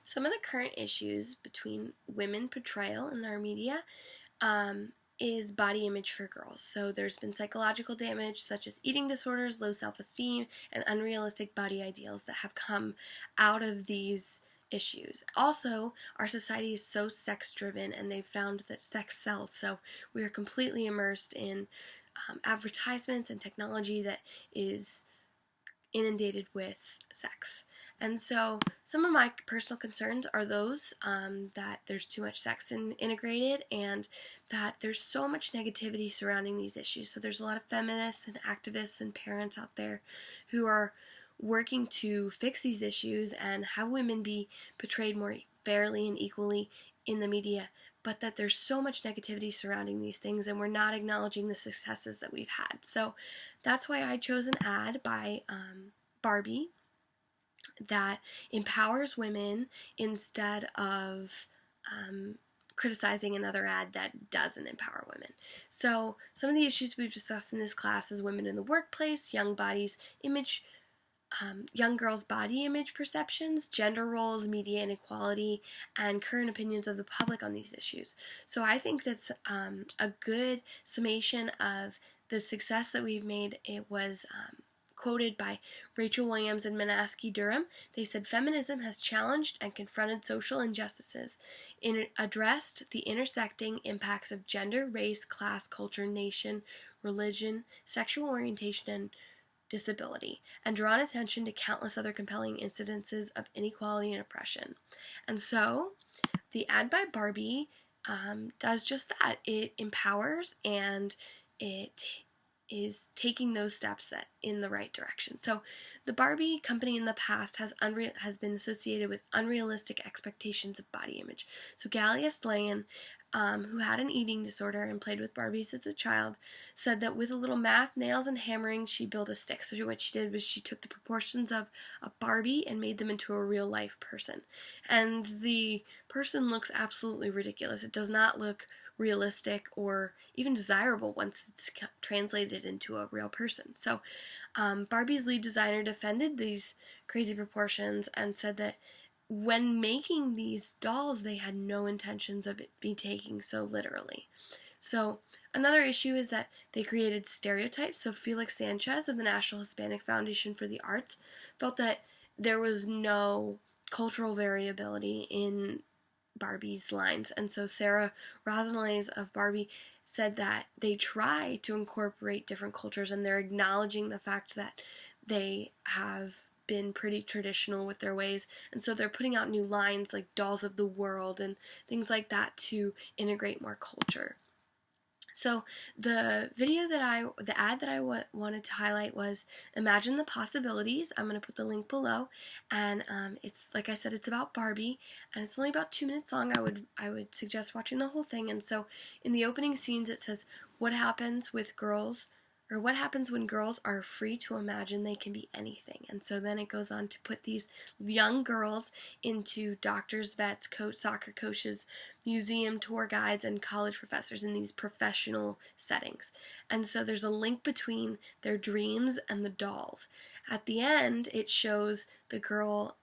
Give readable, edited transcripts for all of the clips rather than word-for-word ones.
Some of the current issues between women portrayal in our media is body image for girls. So there's been psychological damage such as eating disorders, low self-esteem, and unrealistic body ideals that have come out of these issues. Also, our society is so sex-driven, and they've found that sex sells. So we are completely immersed in advertisements and technology that is inundated with sex. And so some of my personal concerns are those that there's too much sex integrated, and that there's so much negativity surrounding these issues. So there's a lot of feminists and activists and parents out there who are working to fix these issues and have women be portrayed more fairly and equally in the media, but that there's so much negativity surrounding these things, and we're not acknowledging the successes that we've had. So that's why I chose an ad by Barbie that empowers women instead of criticizing another ad that doesn't empower women. So some of the issues we've discussed in this class is women in the workplace, young girls' body image perceptions, gender roles, media inequality, and current opinions of the public on these issues. So I think that's a good summation of the success that we've made. It was quoted by Rachel Williams and Manasseh Durham. They said, "Feminism has challenged and confronted social injustices, addressed the intersecting impacts of gender, race, class, culture, nation, religion, sexual orientation, and disability, and drawn attention to countless other compelling incidences of inequality and oppression." And so the ad by Barbie does just that. It empowers, and it is taking those steps that in the right direction. So the Barbie company in the past has been associated with unrealistic expectations of body image. So Galia Slayan, who had an eating disorder and played with Barbies as a child, said that with a little math, nails, and hammering, she built a stick. So what she did was she took the proportions of a Barbie and made them into a real-life person. And the person looks absolutely ridiculous. It does not look realistic or even desirable once it's translated into a real person. So Barbie's lead designer defended these crazy proportions and said that when making these dolls, they had no intentions of it being taken so literally. So another issue is that they created stereotypes. So Felix Sanchez of the National Hispanic Foundation for the Arts felt that there was no cultural variability in Barbie's lines. And so Sarah Rosenlays of Barbie said that they try to incorporate different cultures, and they're acknowledging the fact that they have been pretty traditional with their ways, and so they're putting out new lines like Dolls of the World and things like that to integrate more culture. So the ad that I wanted to highlight was Imagine the Possibilities. I'm going to put the link below, and it's, like I said, it's about Barbie, and it's only about 2 minutes long. I would suggest watching the whole thing. And so in the opening scenes it says, what happens when girls are free to imagine they can be anything. And so then it goes on to put these young girls into doctors, vets, soccer coaches, museum tour guides, and college professors in these professional settings. And so there's a link between their dreams and the dolls. At the end, it shows the girl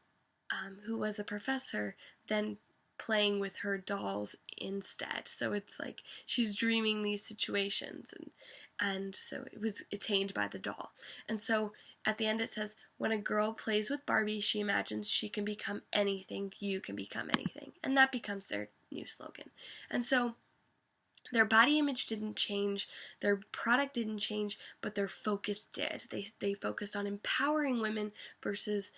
who was a professor then playing with her dolls instead. So it's like she's dreaming these situations, and so it was attained by the doll. And so at the end it says, when a girl plays with Barbie, she imagines she can become anything, you can become anything. And that becomes their new slogan. And so their body image didn't change, their product didn't change, but their focus did. They focused on empowering women versus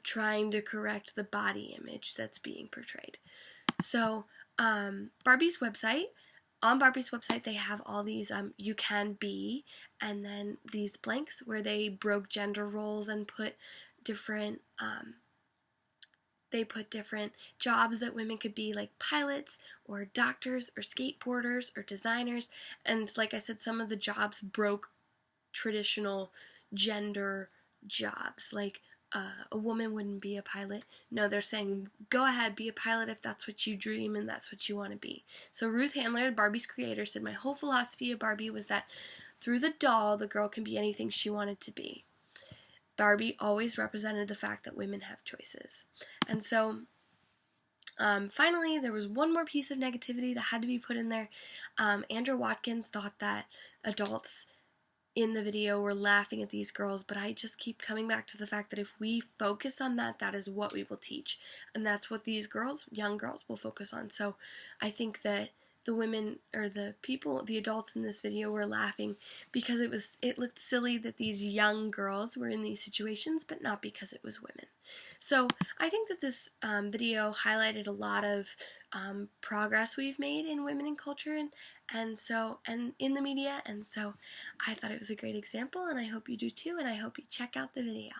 trying to correct the body image that's being portrayed. So Barbie's website, on Barbie's website, they have all these you can be, and then these blanks where they broke gender roles and put different jobs that women could be, like pilots or doctors or skateboarders or designers. And like I said, some of the jobs broke traditional gender jobs, like a woman wouldn't be a pilot. No, they're saying, go ahead, be a pilot if that's what you dream and that's what you want to be. So Ruth Handler, Barbie's creator, said, my whole philosophy of Barbie was that through the doll, the girl can be anything she wanted to be. Barbie always represented the fact that women have choices. And so Finally, there was one more piece of negativity that had to be put in there. Andrew Watkins thought that adults in the video were laughing at these girls, but I just keep coming back to the fact that if we focus on that, that is what we will teach. And that's what these girls, young girls, will focus on. So I think that the women, or the people, the adults in this video were laughing because it looked silly that these young girls were in these situations, but not because it was women. So I think that this video highlighted a lot of progress we've made in women in culture and in the media, and so I thought it was a great example, and I hope you do too, and I hope you check out the video.